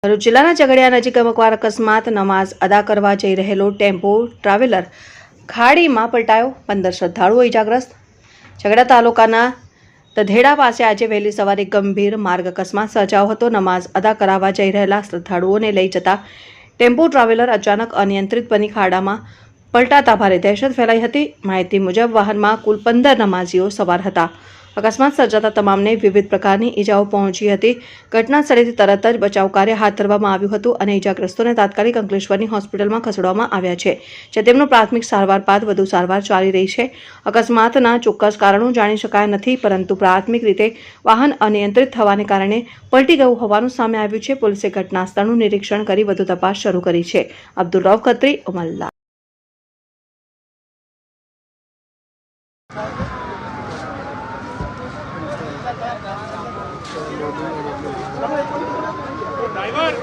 ભરૂચ જિલ્લાના ઝઘડિયા નજીક ગમખ્વાર અકસ્માત નમાઝ અદા કરવા જઈ રહેલો ટેમ્પો ટ્રાવેલર ખાડીમાં પલટાયો 15 શ્રદ્ધાળુઓ ઇજાગ્રસ્ત। ઝઘડા તાલુકાના તધેડા પાસે આજે વહેલી સવારે ગંભીર માર્ગ અકસ્માત સર્જાયો હતો। નમાઝ અદા કરાવવા જઈ રહેલા શ્રદ્ધાળુઓને લઈ જતા ટેમ્પો ટ્રાવેલર અચાનક અનિયંત્રિત બની ખાડામાં પલટાતા ભારે દહેશત ફેલાઈ હતી। માહિતી મુજબ વાહનમાં કુલ 15 નમાઝીઓ સવાર હતા। અકસ્માત સર્જાતા તમામને વિવિધ પ્રકારની ઈજાઓ પહોંચી હતી। ઘટના સ્થળેથી તરત જ બચાવ કાર્ય હાથ ધરવામાં આવ્યું હતું અને ઈજાગ્રસ્તોને તાત્કાલિક અંકલેશ્વરની હોસ્પિટલમાં ખસેડવામાં આવ્યા છે, જ્યાં તેમનું પ્રાથમિક સારવાર બાદ વધુ સારવાર ચાલી રહી છે। અકસ્માતના ચોક્કસ કારણો જાણી શકાયા નથી, પરંતુ પ્રાથમિક રીતે વાહન અનિયંત્રિત થવાને કારણે પલટી ગયું હોવાનું સામે આવ્યું છે। પોલીસે ઘટના સ્થળનું નિરીક્ષણ કરી વધુ તપાસ શરૂ કરી છે। અબ્દુલ રૌફ ખત્રી, ઉમલ્લા। ड्राइवर